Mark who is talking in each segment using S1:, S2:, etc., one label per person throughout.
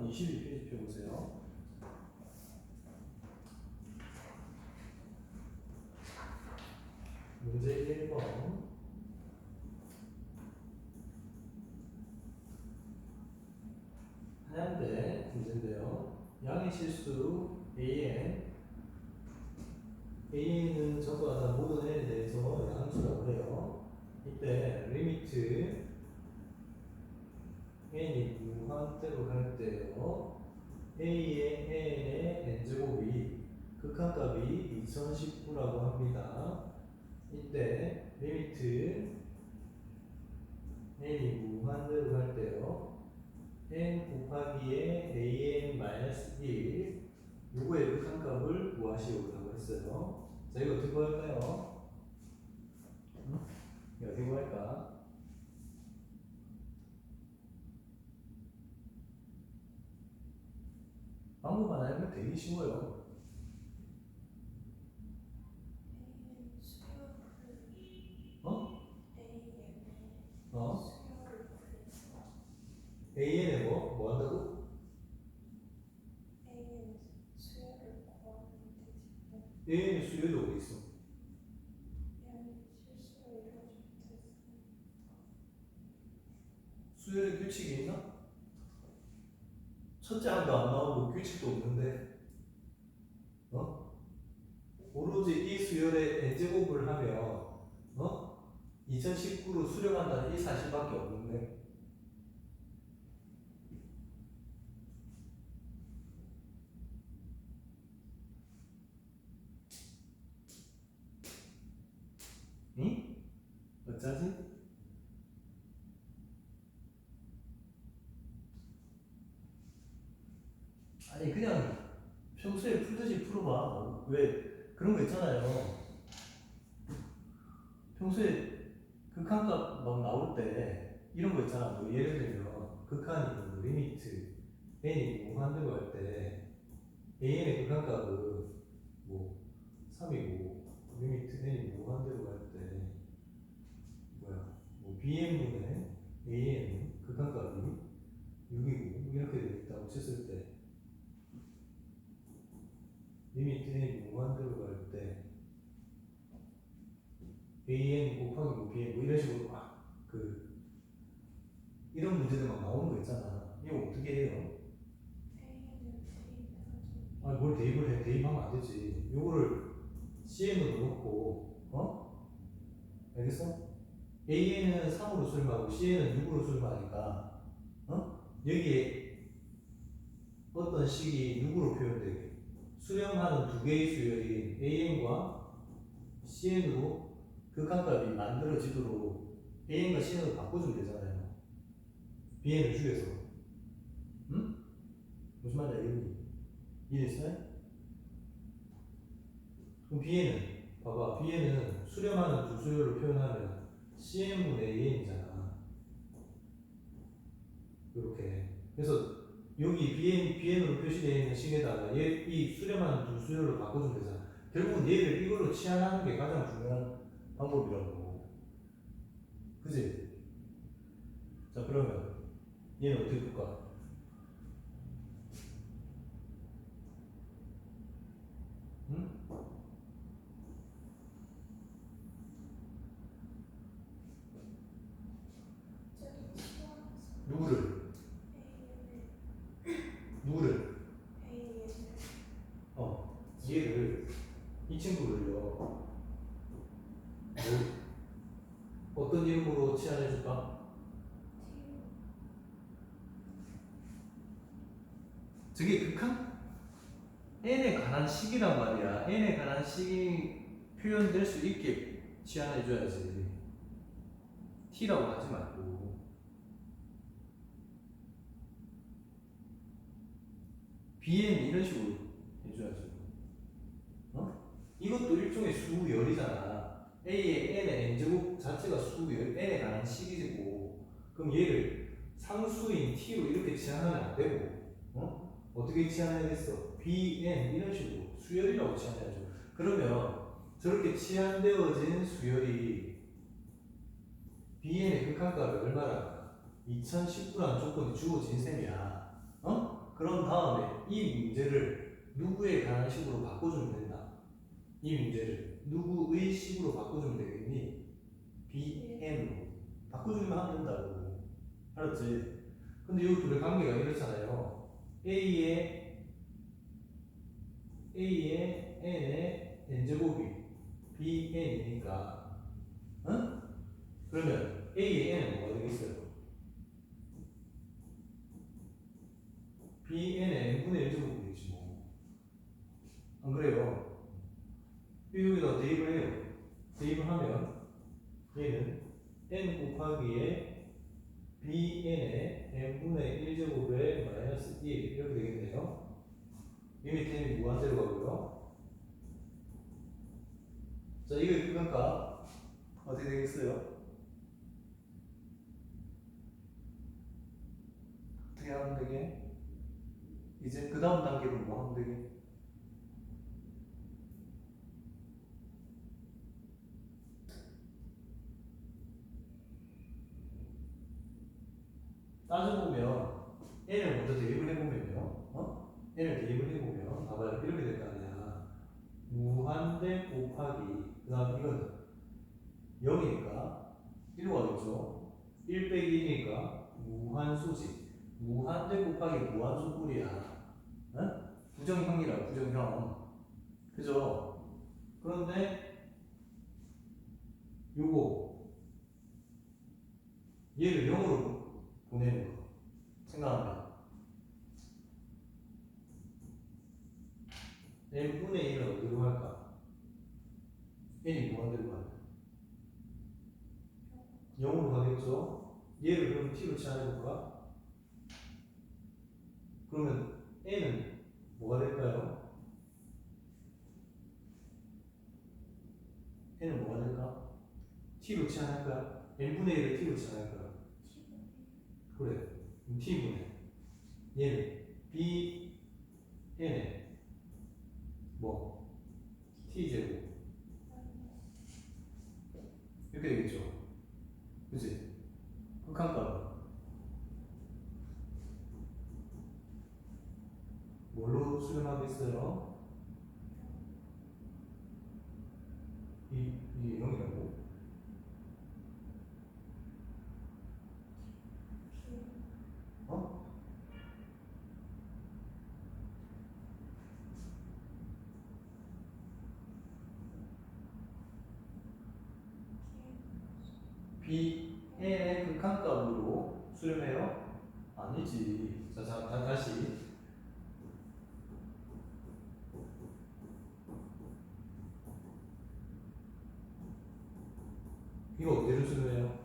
S1: 22페이지 펴보세요. 문제 1번. 하얀데 문제인데요. 양의 실수 AN은 전부 다 모든 n에 대해서 양수라고 해요. 이때 리미트 n이 무한대로 갈 때요. a의 n의 n제곱이 극한값이 2019라고 합니다. 이때 리미트 n이 무한대로 갈 때요. n 곱하기의 an-1 요거의 극한값을 구하시오라고 했어요. 자, 이거 어떻게 구할까요? 이거 어떻게 구할까? 방법 하나 해보면 되게 쉬워요. AN에 뭐 한다고? AN의 수열이 어디 있어? 수열의 규칙이 있나? 첫째 항도 안 나오고 규칙도 없는데, 오로지 이 수열의 n제곱을 하면, 2019로 수렴한다는 이 사실밖에 없는데, 응? 어쩌지? 아니 그냥 평소에 풀듯이 풀어봐. 왜 그런 거 있잖아요. 평소에 극한값 막 나올 때 이런 거 있잖아. 뭐 예를 들면 극한이 뭐 리미트 n이 무한대로 할 때 an의 극한값은 뭐 3이고 리미트 n이 무한대로 갈 때 뭐야 뭐 bn분의 an 극한값이 6이고 이렇게 되어 있다고 쳤을 때 리미트 n이 무한대로 갈 때 an 곱하기 뭐 bn 뭐 이런 식으로 막 이런 문제들 막 나오는 거 있잖아. 이거 어떻게 해요? 아, 뭘 대입을 해? 대입하면 안 되지. 요거를 CN으로 놓고, 알겠어? AN은 3으로 수렴하고 CN은 6으로 수렴하니까, 여기에 어떤 식이 6으로 표현되게 수렴하는 두 개의 수열인 AN과 CN으로 극한값이 만들어지도록 AN과 CN으로 바꿔주면 되잖아요. BN을 줄여서. 응? 무슨 말인지 알겠니? 이해됐어요? 그럼 B에는 봐봐. B에는 수렴하는 두 수열로 표현하면 CN분의 AN이잖아. 이렇게. 그래서 여기 BN으로 표시되어 있는 식에다가 이 수렴하는 두 수열로 바꿔주면 되잖아. 결국은 얘를 이걸로 치환하는 게 가장 중요한 방법이라고. 그지? 자, 그러면 얘는 어떻게 볼까? 응? 누구를? 얘를 이 친구를요. 어떤 이름으로 치환해줄까? 저게 극한? n에 관한 식이란 말이야. n에 관한 식이 표현될 수 있게 치환해줘야지. t라고 하지 말고. bn 이런 식으로 해줘야지. 이것도 일종의 수열이잖아. a의 n의 n제곱 자체가 수열, n에 관한 식이고. 그럼 얘를 상수인 t로 이렇게 치환하면 안 되고, 어떻게 치환해야겠어? bn 이런 식으로 수열이라고 치환해야죠. 그러면 저렇게 치환되어진 수열이 bn의 극한값이 얼마나? 2019라는 조건이 주어진 셈이야. 그런 다음에 이 문제를 누구에 관한 식으로 바꿔주면 된다. 이 문제를 누구의 식으로 바꿔주면 되겠니? BN으로 바꿔주기만 하면 된다고. 알았지? 근데 이 둘의 관계가 이렇잖아요. A의 N의 N제곱이 BN이니까, 응? 그러면 A의 N은 뭐가 되겠어요? BN의 N분의 1제곱이 되겠지 뭐. 안 그래요? 여기다 대입을 해요. 대입을 하면 얘는 N 곱하기에 BN의 N분의 1제곱에 마이너스 1 이렇게 되겠네요. 이 밑에 무한대로 가고요. 자, 이거 그러니까 어떻게 되겠어요? 어떻게 하면 되게? 이제 그 다음 단계로 뭐 하면 되게? 따져보면 n을 먼저 대입을 해보면요. n을 대입을 해보면 봐봐요. 이렇게 될 거 아니야. 무한대 곱하기 그 다음 이거는 0이니까 1로 가겠죠. 1 빼기 1이니까 무한수지. 무한대 곱하기 무한수꼴이야. 부정형이라 부정형. 그죠? 그런데 요거 얘를 0으로 보내는 거 생각하면 n분의 1은 어디로 갈까? n이 무한대로 가요. 0으로 가겠죠? 얘를 그럼 t로 치환해볼까? 그러면 n은 뭐가 될까요? n은 뭐가 될까? t로 치환할까요? n분의 1을 t로 치환할까요? 그래. 그럼 t분의 얘는 bn의 뭐 t제곱 이렇게 되겠죠? 그치? 극한값은 뭘로 수렴하겠어요? 이게 0이라고? 어? bn의 극한값으로 수렴해요? 아니지. 자, 다시. 이거 어디로 수렴해요?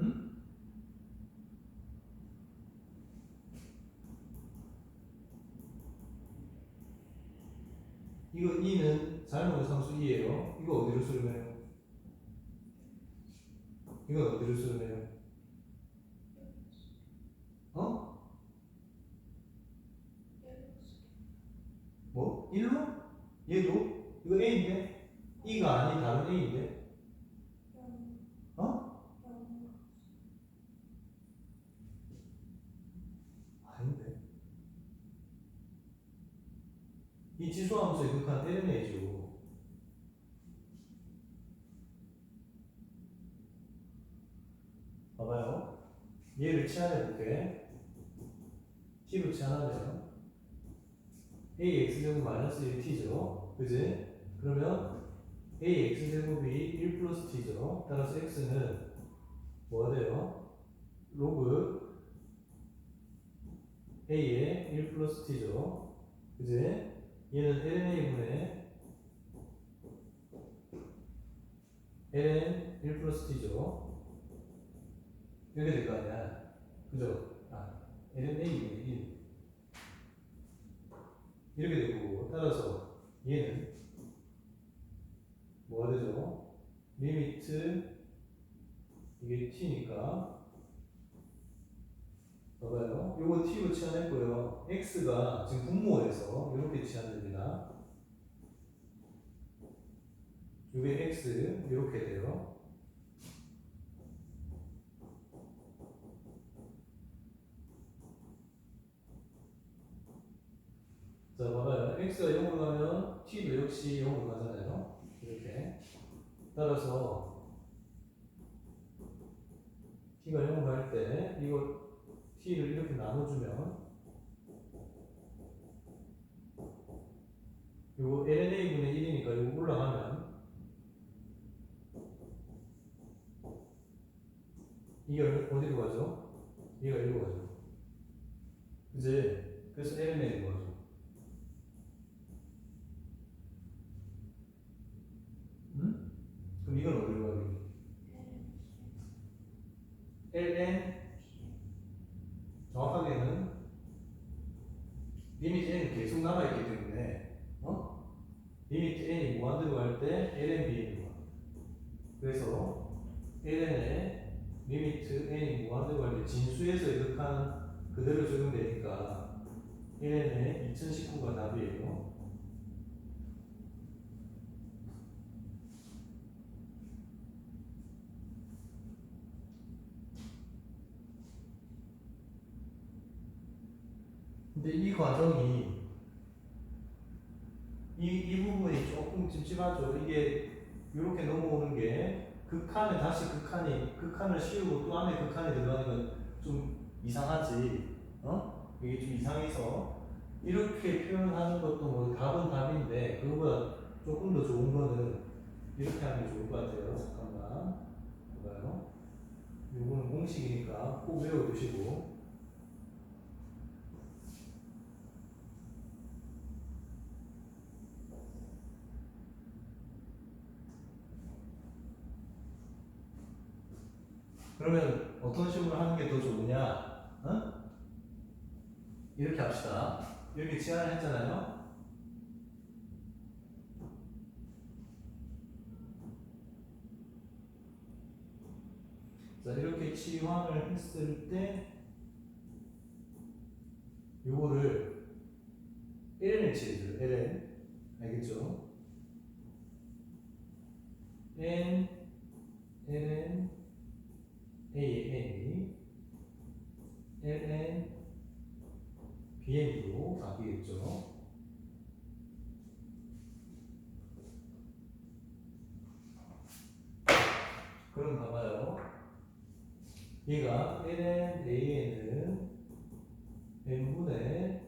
S1: 응? 이거 2는 자연의 상수 2예요. 이거 어디로 수렴해요? 이건 어디로 수렴해요? 어? 뭐? 1로? 얘도? 이거 A인데? E가 아닌 다른 A인데? 어? 아닌데. 이 지수함수의 극한 LNA죠. 봐봐요. 얘를 치환해볼게. t로 치환하면 ax제곱 마이너스 1t죠. 그지? 그러면 ax제곱이 1 플러스 t죠. 따라서 x는 뭐가 돼요? 로그 a의 1 플러스 t죠. 그지? 얘는 lna분의 ln 1 플러스 t죠. 이렇게 될 거 아니야. 그죠? lna분의 1 이렇게 되고, 따라서 얘는 뭐가 되죠? 리미트 이게 t니까 봐봐요. 요거 t로 치환했고요. x가 지금 분모해서 이렇게 치환됩니다. 요게 x 이렇게 돼요. t가 0으로 갈 때 이거 t를 이렇게 나눠주면 이거 lna분의 1이니까 이거 올라가면 이게 어디로 가죠? 얘가 이리로 가죠. 그지? 그래서 lna로 가죠. 응? 그럼 이건 어디로 가겠니? ln 정확하게는 리미트 n이 계속 남아있기 때문에 리미트 n이 무한대로 갈 때 ln bn으로 가. 그래서 ln의 리미트 n이 무한대로 갈 때 진수에서의 극한 그대로 적용되니까 ln의 2019가 답이에요. 근데 이 과정이 이 부분이 조금 찝찝하죠. 이게 이렇게 넘어오는 게 극한에 다시 극한을 씌우고 또 안에 극한이 들어가니까 좀 이상하지. 이게 좀 이상해서 이렇게 표현하는 것도 뭐 답은 답인데 그거보다 조금 더 좋은 거는 이렇게 하는 게 좋을 것 같아요. 잠깐만 봐봐요. 이거는 공식이니까 꼭 외워두시고. 그러면 어떤 식으로 하는 게 더 좋으냐? 이렇게 합시다. 이렇게 치환을 했잖아요. 자, 이렇게 치환을 했을 때 요거를 ln을 치해줘요. ln. 알겠죠? n, ln, a, n, ln, bn으로 바뀌겠죠? 그럼 봐봐요. 얘가 ln, an은 n분의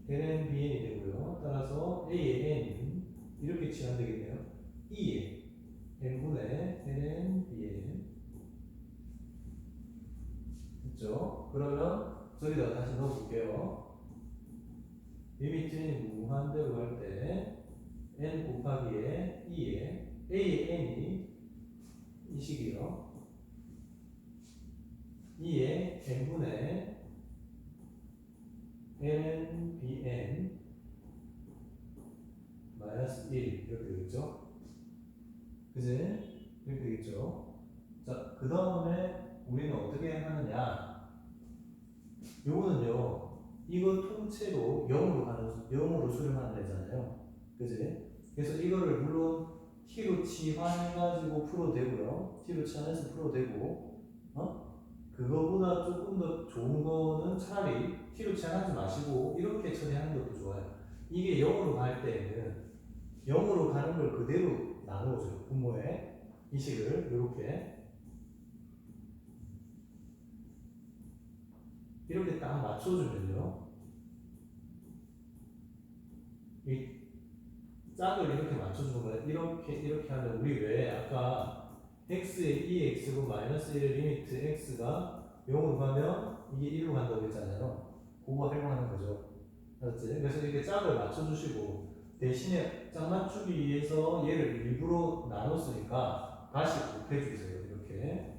S1: ln, bn이 되고요. 따라서 a의 n은 이렇게 치면 되겠네요. 2의 n분의 ln, bn. 됐죠? 그러면 저기다 다시 넣어볼게요. 리미트 n이 무한대로 갈 때 n 곱하기에 2에 a의 n이 이 식이요. 2의 n분의 ln bn 마이너스 1 이렇게 되겠죠? 그지? 이렇게 되겠죠? 자, 그 다음에 우리는 어떻게 하느냐? 요거는요, 이거 통째로 0으로 수렴하는 애잖아요. 그지? 그래서 이거를 물론 t로 치환해가지고 풀어도 되고요. t로 치환해서 풀어도 되고, 그거보다 조금 더 좋은 거는 차라리 t로 치환하지 마시고 이렇게 처리하는 것도 좋아요. 이게 0으로 갈 때는 0으로 가는 걸 그대로 나누어줘요. 분모에 이 식을 이렇게 딱 맞춰주면요, 이 짝을 이렇게 맞춰주는 거예요. 이렇게 하면 우리 왜 아까 x의 2x고 마이너스 1의 리미트 x가 0으로 가면 이게 1로 간다고 했잖아요. 그거 활용하는 거죠. 알았지? 그래서 이렇게 짝을 맞춰주시고 대신에 짝 맞추기 위해서 얘를 일부러 나눴으니까 다시 곱해주세요. 이렇게.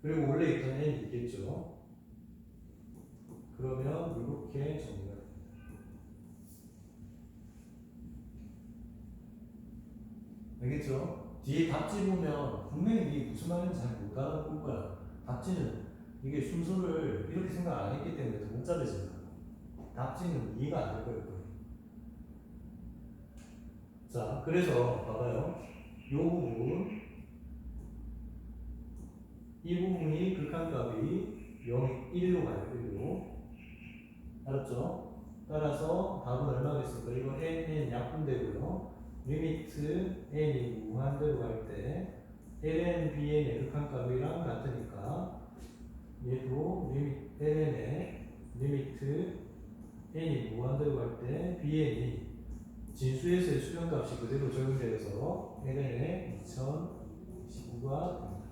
S1: 그리고 원래 있던 n이 있겠죠. 그러면 이렇게 정리가 됩니다. 알겠죠? 뒤에 답지 보면 분명히 이게 무슨 말인지 잘 못 알아볼 거야. 답지는 이게 순서를 이렇게 생각 안 했기 때문에 더 복잡해져요. 답지는 이해가 안 될 거예요. 자, 그래서 봐봐요. 이 부분, 이 부분이 극한값이 0, 1로 가요. 1로. 알았죠? 따라서 답은 얼마겠습니까? 이거 n 약분되고요. 리미트 n이 무한대로 갈 때 ln, bn의 극한값이랑 같으니까 얘도 ln의 리미트 n이 무한대로 갈 때 bn이 진수에서의 수렴값이 그대로 적용되어서 ln의 2019가 됩니다.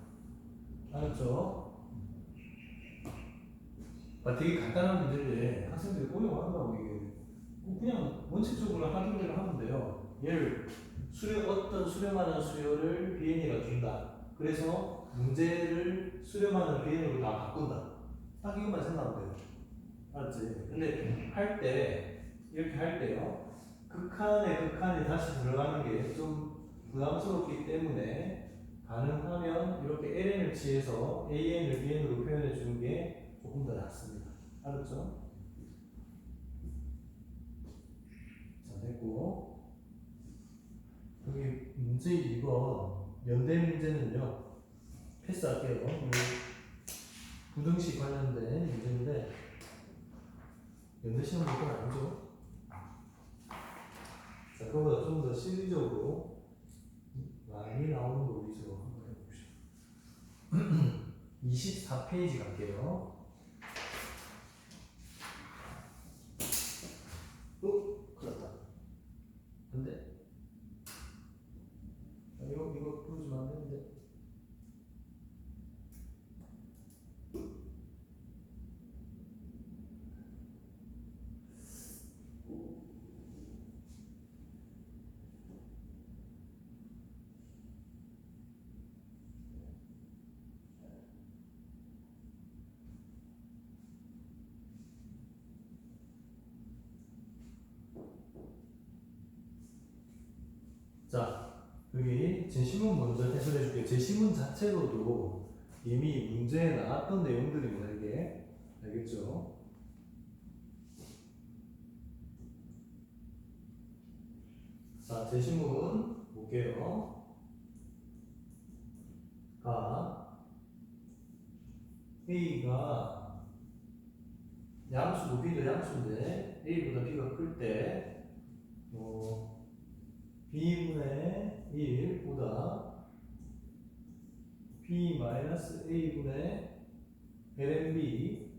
S1: 알았죠? 되게 간단한 문제인데 학생들이 어려워한다고 이게 그냥 원칙적으로 하던 대로 하면 돼요. 얘를 어떤 수렴하는 수요를 bn이가 준다. 그래서 문제를 수렴하는 bn으로 다 바꾼다. 딱 이것만 생각하면 돼요. 알았지? 근데 할 때 이렇게 할 때요. 극한이 다시 들어가는 게 좀 부담스럽기 때문에 가능하면 이렇게 ln을 취해서 an을 bn으로 표현해 주는 게 조금 더 낫습니다. 알았죠? 자, 됐고 여기 문제 2번 연대 문제는요 패스할게요. 부등식 관련된 문제인데 연대 시험 볼 건 아니죠. 자, 그거보다 좀 더 실리적으로 많이 나오는 거 위주로 한번 해봅시다. 24페이지 갈게요. 큰일 났다. 안 돼. 이거 부르지면 안 되는데. 자, 여기 제시문 먼저 해설해 줄게요. 제시문 자체로도 이미 문제에 나왔던 내용들입니다. 이게 알겠죠? 자, 제시문 볼게요. A가 양수고 B도 양수인데 A보다 B가 클 때 B분의 1보다 B 마이너스 A분의 LNB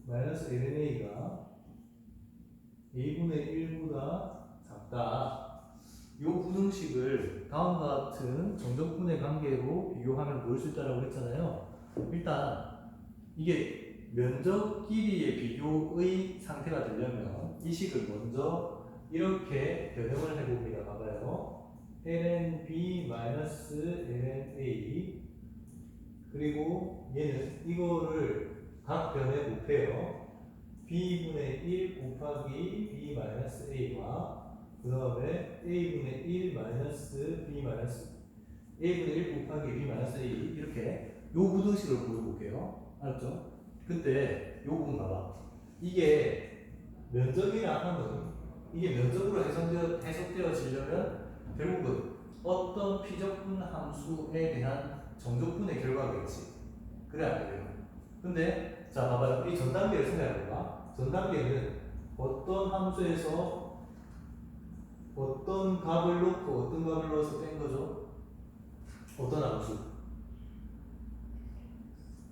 S1: 마이너스 LNA가 A분의 1보다 작다. 이 부등식을 다음과 같은 정적분의 관계로 비교하면 볼 수 있다고 했잖아요. 일단 이게 면적 길이의 비교의 상태가 되려면 이 식을 먼저 이렇게 변형을 해봅니다. 봐봐요. lnb 마이너스 lna 그리고 얘는 이거를 각 변에 곱해요. b분의 1 곱하기 b 마이너스 a와 그 다음에 a분의 1 마이너스 b 마이너스 a분의 1 곱하기 b 마이너스 a 이렇게 요 부등식을 보여볼게요. 알았죠? 그때 요 부분 봐봐. 이게 면적이라 하면 이게 면적으로 해석되어지려면 결국은 어떤 피적분 함수에 대한 정적분의 결과겠지. 그래 안 그래요? 근데 자 봐봐요. 이 전 단계를 생각해봐. 전 단계는 어떤 함수에서 어떤 값을 놓고 어떤 값을 넣어서 뺀 거죠? 어떤 함수?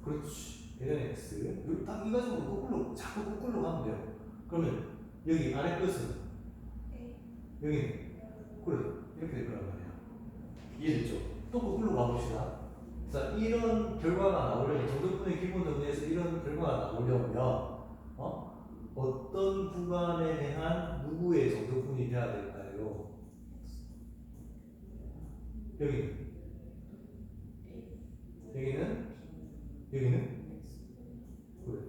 S1: 그렇지. ln x. 여기 딱 이 가지고 자꾸 거꾸로 가면 돼요. 그러면 여기 아래 끝은 여기는 그래 이렇게 될 거란 말이야. 이해됐죠? 또 거꾸로 가봅시다. 자, 이런 결과가 나오려면 정적분의 기본 정리에서 이런 결과가 나오려면 어떤 구간에 대한 누구의 정적분이 돼야 될까요? 여기는 그래.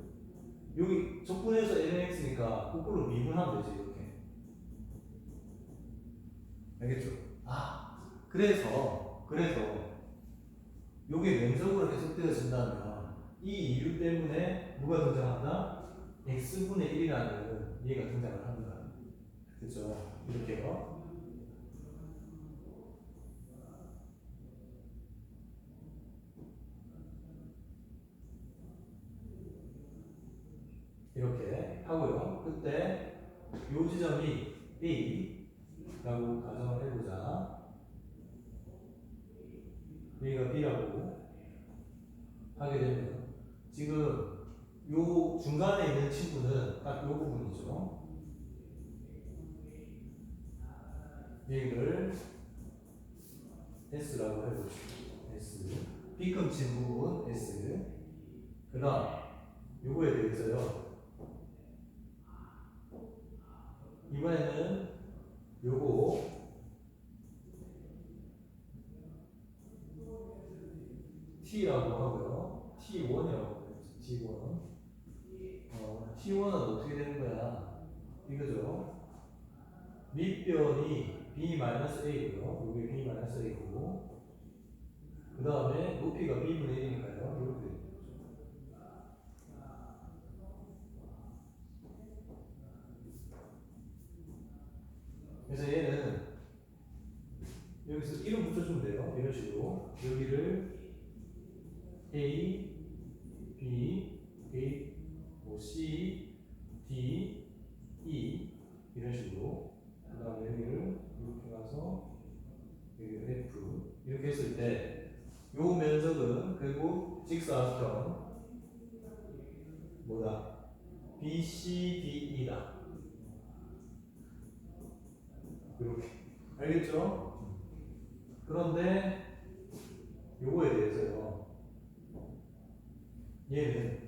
S1: 여기 적분에서 lnx니까 거꾸로 미분하면 되지 이렇게. 알겠죠? 그래서 요게 면적으로 해석되어진다면 이 이유 때문에 누가 등장한다? x분의 1이라는 얘가 등장을 합니다. 그렇죠? 이렇게요. 이렇게 하고요. 그때 요 지점이 A라고 가정을 해보자. 여기가 B라고 하게 되면 지금 요 중간에 있는 친구는 딱 요 부분이죠. 얘를 S라고 해보시죠. S. B급진 부분 S. 그 다음 요거에 대해서요. 이번에는 요거 T라고 하고요. T1이라고 했죠. T1. T1은 어떻게 되는 거야? 이거죠. 밑변이 B-A고요. 요게 B-A고. 그 다음에 높이가 B분의 1이니까요. 이렇게 되죠. 그래서 얘는 여기서 이름 붙여주면 돼요. 이런 식으로. 여기를 A, B, A, C, D, E 이런 식으로. 그 다음에 여기를 이렇게 가서 여기 F 이렇게 했을 때 요 면적은 결국 직사각형 뭐다? BCDE다. 이렇게 알겠죠? 그런데 요거에 대해서요. 얘는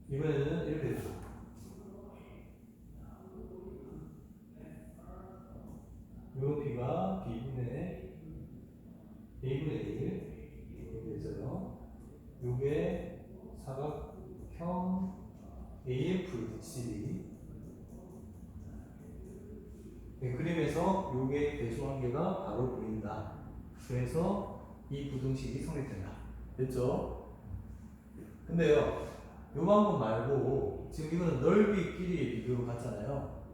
S1: 이번에는 이렇게 되죠. 요 높이가 B분의 A분의 1 이렇게 돼서요. 요게 사각형 AFCD. 네, 그림에서 요게 대소관계가 바로 보인다. 그래서 이 부등식이 성립된다. 됐죠? 근데요, 요 방법 말고 지금 이거는 넓이끼리의 비교로 갔잖아요.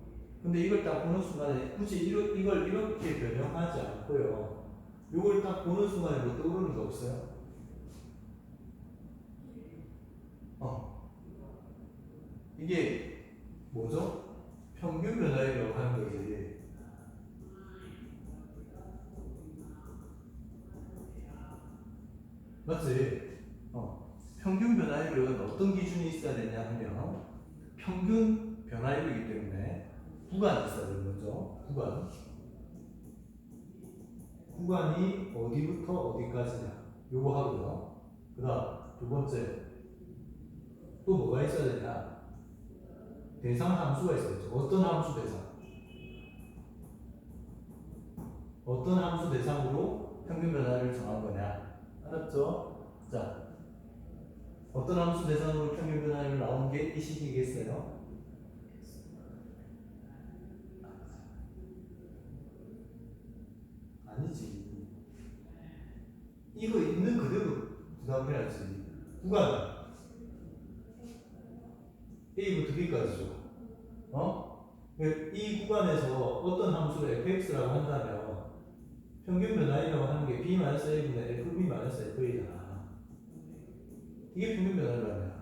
S1: 근데 이걸 딱 보는 순간에 굳이 이걸 이렇게 변형하지 않고요. 요걸 딱 보는 순간에 뭐 떠오르는 거 없어요? 이게 뭐죠? 평균 변화율이라고 하는 거지. 맞지? 평균 변화율은 어떤 기준이 있어야 되냐 하면 평균 변화율이기 때문에 구간이 있어야 되는 거죠. 구간이 어디부터 어디까지냐 요거 하고요. 그 다음 두 번째 또 뭐가 있어야 되냐, 대상 함수가 있어야죠. 어떤 함수 대상? 어떤 함수 대상으로 평균 변화를 정한 거냐. 알았죠? 자, 어떤 함수 대상으로 평균 변화를 나온 게 이 식이겠어요? 아니지. 이거 있는 그대로 부담해야지. 구간 A부터 B까지죠. 이 구간에서 어떤 함수를 fx라고 한다면 평균 변화율이라고 하는 게 b-a분의 fb-fa잖아. 이게 평균 변화율이라면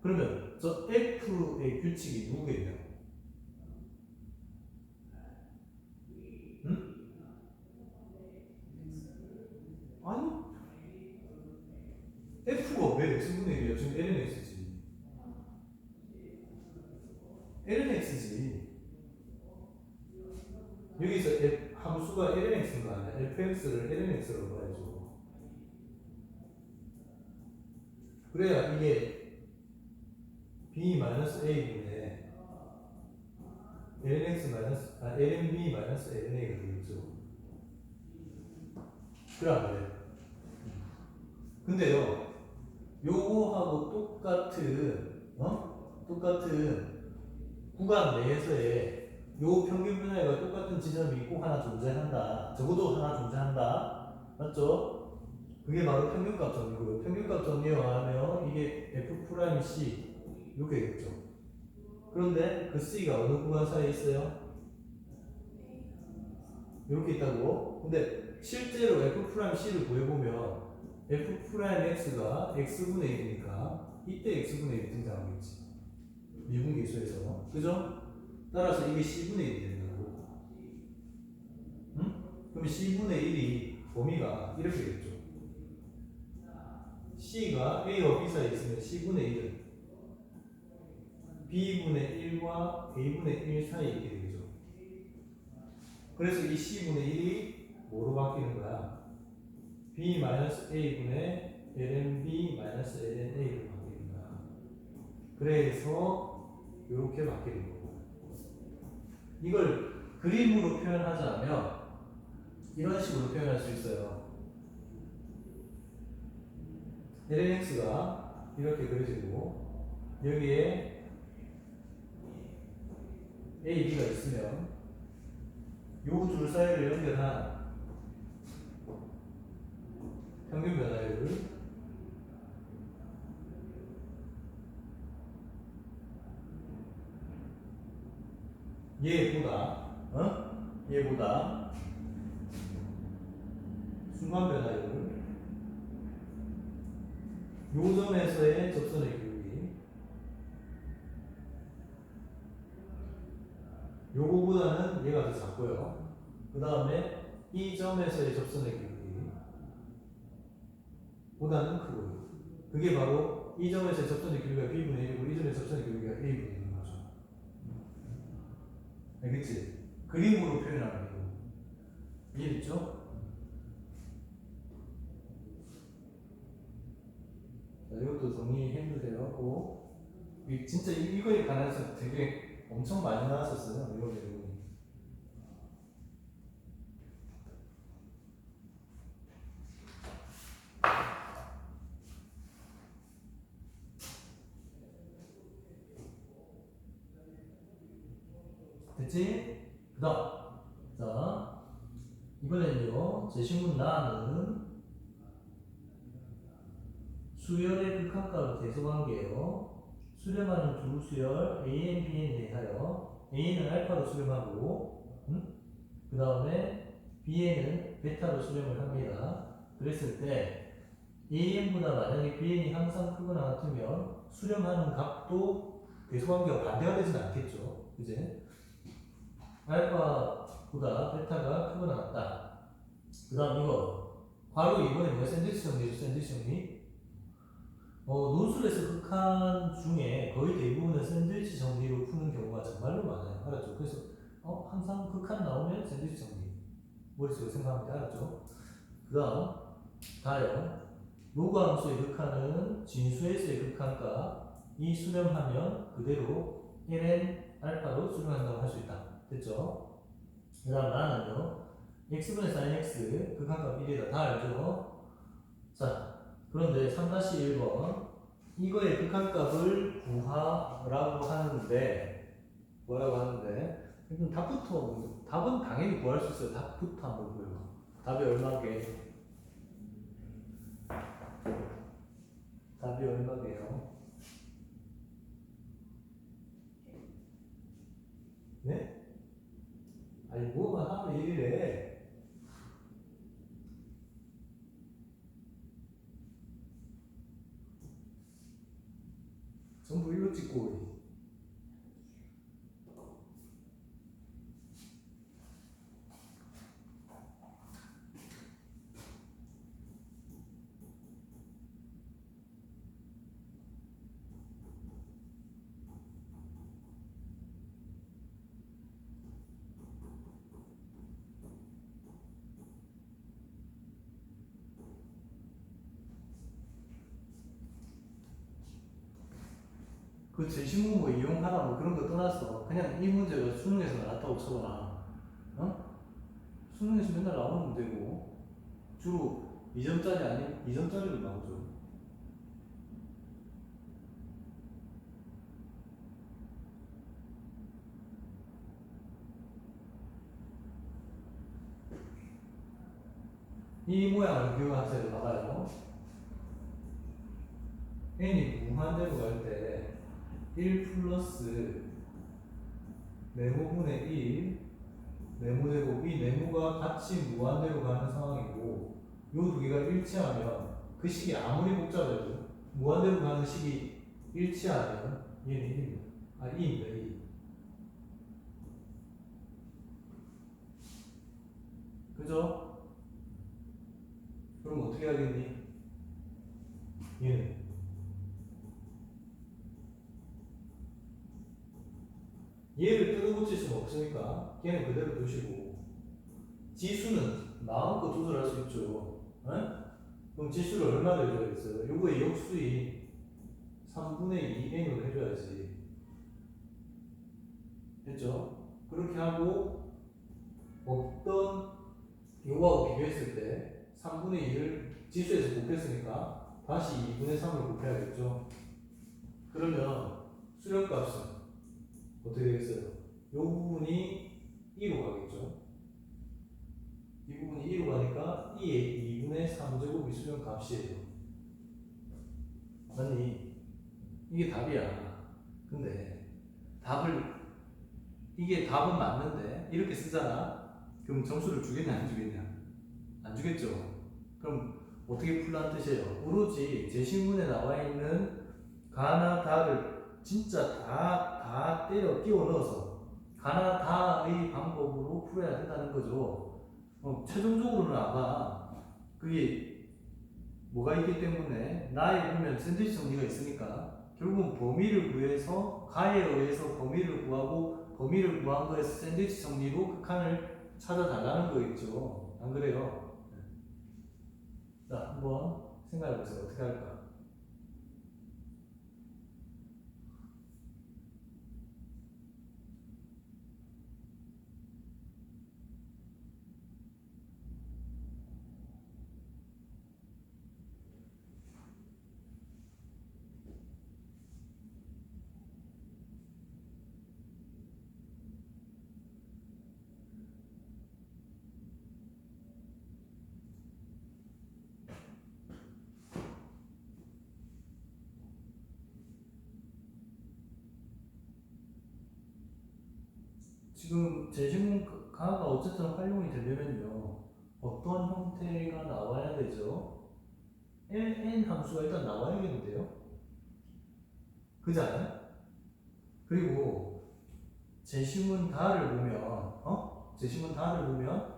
S1: 그러면 저 f의 규칙이 누구예요? 응? 아니, f가 왜 x분의 1이야? 지금 ln x지. ln x지. 여기서 함수가 ln x인 거 아니야? fx를 ln x로 봐야죠. 그래야 이게 b-a분의 lnb-lna가 되겠죠. 그래 안 그래? 근데요, 요거하고 똑같은 구간 내에서의 요 평균 변화가 똑같은 지점이 꼭 하나 존재한다. 적어도 하나 존재한다. 맞죠? 그게 바로 평균값 정리고요. 평균값 정리하면 이게 F'C 이렇게 되겠죠. 그런데 그 C가 어느 구간 사이에 있어요? 이렇게 있다고. 근데 실제로 F'C를 구해보면 F'X가 X분의 1이니까 이때 X분의 1이 등장하겠지. 미분계수에서. 그죠? 따라서 이게 C분의 1이 된다고. 응? 그럼 그러면 C분의 1이 범위가 이렇게 되겠죠. C가 A와 B 사이에 있으면 C분의 1은 B분의 1과 A분의 1 사이에 있게 되겠죠. 그래서 이 C분의 1이 뭐로 바뀌는 거야? B-A분의 lnB-lnA로 바뀌는 거야. 그래서 이렇게 바뀌는 거고, 이걸 그림으로 표현하자면 이런 식으로 표현할 수 있어요. lnx가 이렇게 그려지고 여기에 a, b가 있으면 요 줄 사이를 연결한 평균 변화율을 얘보다 순간 변화율 요 점에서의 접선의 기울기 요거보다는 얘가 더 작고요. 그 다음에 이 점에서의 접선의 기울기 보다는 크고요. 그게 바로 이 점에서의 접선의 기울기가 B분의 1이고 이 점에서 접선의 기울기가 A분의 1인 거죠. 알겠지? 그림으로 표현하는 거 이해됐죠? 자, 이것도 정리해도 되고, 진짜 이거에 관해서 되게 엄청 많이 나왔었어요. 이거 내용이. 됐지? 그 다음. 자, 이번에는요, 제시문 나는 수열의 극한값을 대소관계예요. 수렴하는 두 수열 AN, BN에 대하여 A는 알파로 수렴하고, 그 다음에 BN은 베타로 수렴을 합니다. 그랬을 때 AN보다 만약에 BN이 항상 크거나 같으면 수렴하는 값도 대소관계가 반대가 되진 않겠죠. 그제? 알파보다 베타가 크거나 같다. 그 다음 이거 바로 이번에 뭐야? 샌드위치 정리죠. 샌드위치 정리. 논술에서 극한 중에 거의 대부분은 샌드위치 정리로 푸는 경우가 정말로 많아요. 알았죠? 그래서 항상 극한 나오면 샌드위치 정리 머릿속에 생각하면 돼. 알았죠? 그 다음 다요. 로그 함수의 극한은 진수에서의 극한값 이 수렴하면 그대로 ln 알파로 수렴한다고 할 수 있다. 됐죠? 그 다음 나는요. x분의 sin x 극한값 1이다. 다 알죠? 자, 그런데 3-1번 이거의 극한값을 구하라고 하는데 뭐라고 하는데 일단 답은 당연히 구할 수 있어요. 답부터 한번 보여봐. 답이 얼마게? 답이 얼마게요? 네? 아니 뭐만 하면 이래. 전부 일로 찍고 그 제시문 뭐 이용하라 뭐 그런 거 떠나서 그냥 이 문제가 수능에서 나왔다고 쳐봐라. 수능에서 맨날 나오는 문제고 주로 2점짜리 아니 2점짜리로 나오죠. 이 모양을 기억하세요. 봐봐요. n이 무한대로 갈 때 1 플러스 네모분의 1 네모제곱 이 네모가 같이 무한대로 가는 상황이고 요 두 개가 일치하면 그 식이 아무리 복잡해도 무한대로 가는 식이 일치하면 얘는 1입니다. 2입니다. 2. 그죠? 그럼 어떻게 하겠니? 얘는 얘를 뜯어고칠 수는 없으니까 걔는 그대로 두시고 지수는 마음껏 조절할 수 있죠. 에? 그럼 지수를 얼마 해줘야겠어요? 요거의 역수이 3분의 2n으로 해줘야지. 됐죠? 그렇게 하고 어떤 요거하고 비교했을 때 3분의 2를 지수에서 곱했으니까 다시 2분의 3으로 곱해야겠죠? 그러면 수렴값은 어떻게 되겠어요? 요 부분이 2로 가겠죠? 이 부분이 2로 가니까 2의 2분의 3제곱이 수렴값이에요. 아니 이게 답이야. 근데 이게 답은 맞는데 이렇게 쓰잖아. 그럼 점수를 주겠냐 안 주겠냐? 안 주겠죠. 그럼 어떻게 풀라는 뜻이에요? 오로지 제시문에 나와 있는 가나 다를 진짜 다 때려 끼워 넣어서 가나 다의 방법으로 풀어야 된다는 거죠. 최종적으로는 아마 그게 뭐가 있기 때문에 나에 보면 샌드위치 정리가 있으니까 결국은 범위를 구해서 가에 의해서 범위를 구하고 범위를 구한 거에서 샌드위치 정리로 극한을 찾아달라는 거겠죠. 안 그래요? 자, 한번 생각해 보세요. 어떻게 할까? 지금 제시문 가가 어쨌든 활용이 되려면요. 어떤 형태가 나와야 되죠? n 함수가 일단 나와야겠는데요? 그지 않아요? 그리고 제시문 다를 보면 제시문 다를 보면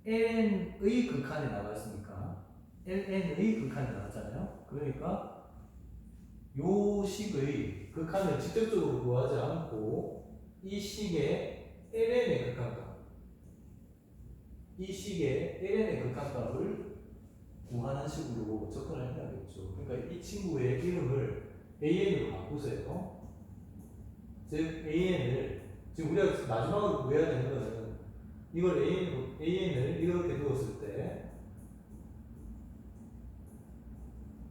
S1: ln의 극한이 나와 있으니까 ln의 극한이 나왔잖아요. 그러니까 요 식의 극한을 직접적으로 구하지 않고 이 식의 ln의 극한값, 이 식의 ln의 극한값을 구하는 식으로 접근을 해야겠죠. 그러니까 이 친구의 이름을 an으로 바꾸세요. 즉 an을 지금 우리가 마지막으로 구해야 되는 것은 이걸 an을 이렇게 두었을 때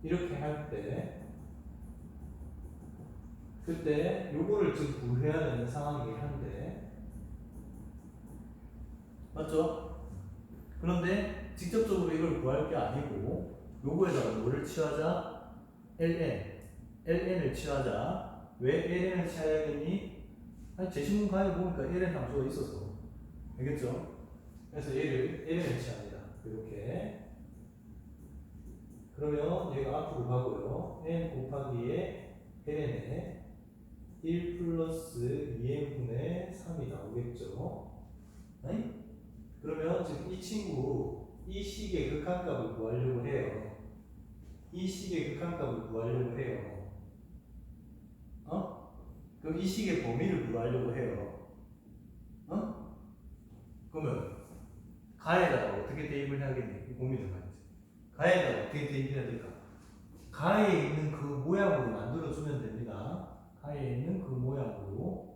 S1: 이렇게 할 때 그때 요거를 지금 구해야 되는 상황이긴 한데 맞죠? 그런데 직접적으로 이걸 구할 게 아니고 요거에다가 뭐를 취하자? ln을 취하자. 왜 ln을 취하야겠니? 아니 제시문 가에 보니까 ln 함수가 있어서 알겠죠? 그래서 얘를 ln을 취합니다. 이렇게 그러면 얘가 앞으로 가고요. n 곱하기에 ln에 1 플러스 2n분의 3이 나오겠죠. 네? 그러면 지금 이 친구 이 식의 극한값을 구하려고 해요. 이 식의 극한값을 구하려고 해요. 그럼 이 식의 범위를 구하려고 해요. 그러면 가에다가 어떻게 대입을 해야겠니? 고민을 해야지. 가에다가 어떻게 대입해야 될까? 가에 있는 그 모양으로 만들어주면 됩니다. 가에 있는 그 모양으로.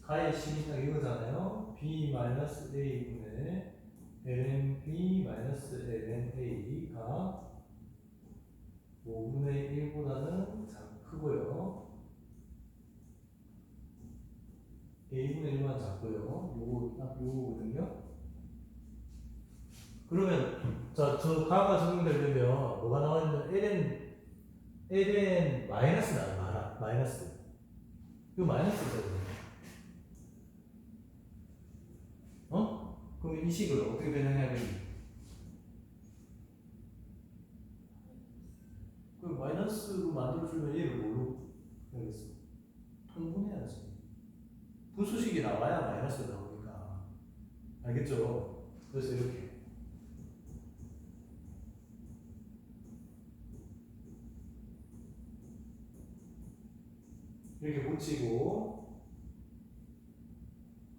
S1: 가의 식이 딱 이거잖아요. b-a분의 lnb-lna가 5분의 1보다는 크고요. a분의 1만 작고요. 요거 딱 요거거든요. 그러면 자, 저 가가 적용되려면 뭐가 나와있는 ln 마이너스 나와요. 마이너스. 이거 마이너스 있어요. 그럼 이 식을 어떻게 변형해야 되니? 마이너스로 만들어주면 얘를 뭘로 해야겠어? 통분해야지. 분수식이 나와야 마이너스가 나오니까. 알겠죠? 그래서 이렇게 붙이고,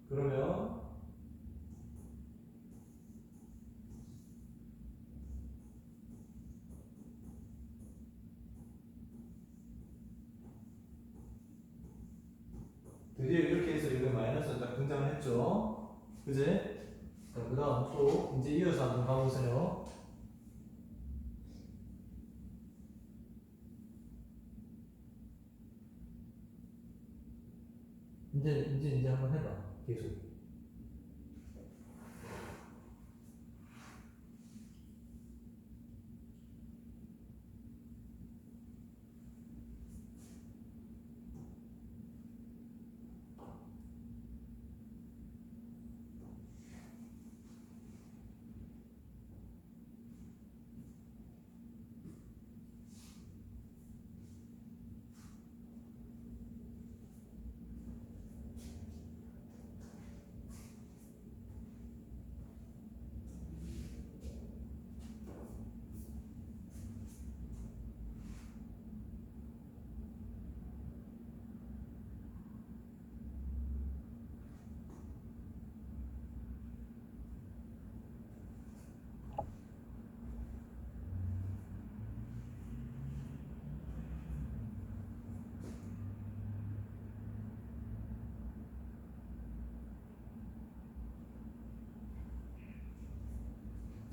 S1: 그러면 드디어 이렇게 해서 여기 마이너스가 딱 등장을 했죠. 그제? 자, 그 다음 또 이제 이어서 한번 가보세요. 이제 한번 해봐. 계속.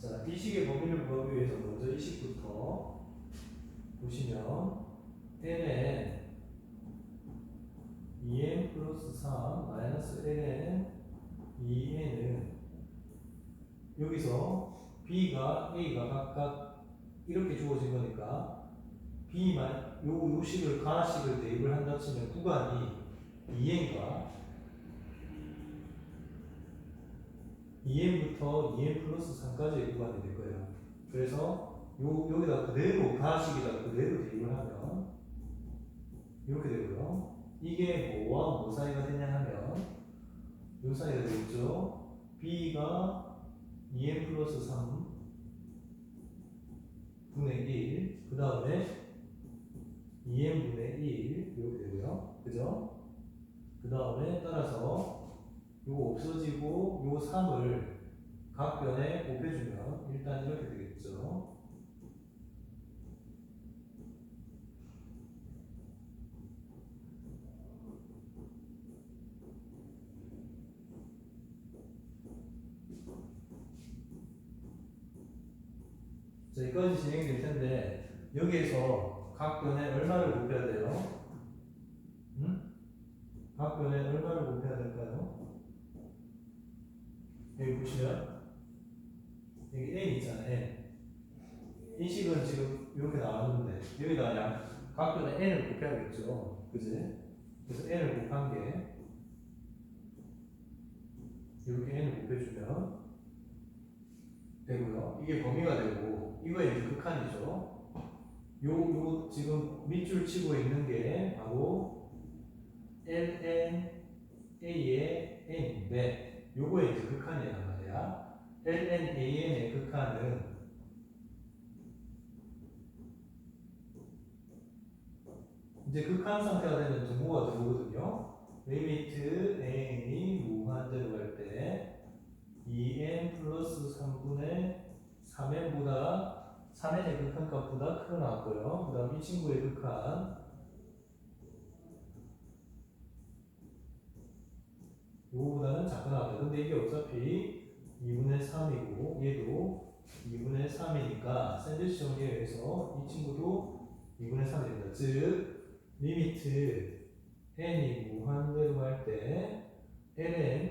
S1: 자, 이 식의 범위를 구하기 위해서 먼저 이 식부터 보시면 ln 2n 플러스 3 마이너스 ln 2n은 여기서 b가 a가 각각 이렇게 주어진 거니까 b만 요 식을 가식을 대입을 한다 치면 구간이 2n과 2n부터 2n 플러스 3까지의 구간이 될 거예요. 그래서 여기다 그대로 가식에다 그대로 대입을 하면 이렇게 되고요. 이게 뭐와 뭐 사이가 되냐 하면 요 사이가 되겠죠. b가 2n 플러스 3 분의 1, 그 다음에 2n 분의 1 이렇게 되고요. 그죠? 그 다음에 따라서 요거 없어지고 요 3을 각 변에 곱해주면 일단 이렇게 되겠죠. 자, 여기까지 진행이 될 텐데 여기에서 각 변에 얼마를 곱해야 돼요? 응? 각 변에 얼마를 곱해야 될까요? 여기 보시면 여기 n 있잖아요. n. 인식은 지금 이렇게 나왔는데 여기다 각 변에 n을 곱해야겠죠. 그지? 그래서 n을 곱한 게 이렇게 n을 곱해주면 되고요. 이게 범위가 되고 이거의 이제 극한이죠. 요 지금 밑줄 치고 있는 게 바로 ln a의 n인데 요거의 이제 극한이란 말이야. ln an의 극한은 이제 극한 상태가 되면 정보가 들어오거든요. 리미트 n이 무한대로 갈 때 2n 플러스 3분의 3n보다 3n의 극한값보다 크게 나왔고요. 그 다음 이 친구의 극한 요거보다는 작게 나왔다. 근데 이게 어차피 2분의 3이고 얘도 2분의 3이니까 샌드위치 정리에 의해서 이 친구도 2분의 3이 됩니다. 즉 리미트 n이 무한대로 갈 때 ln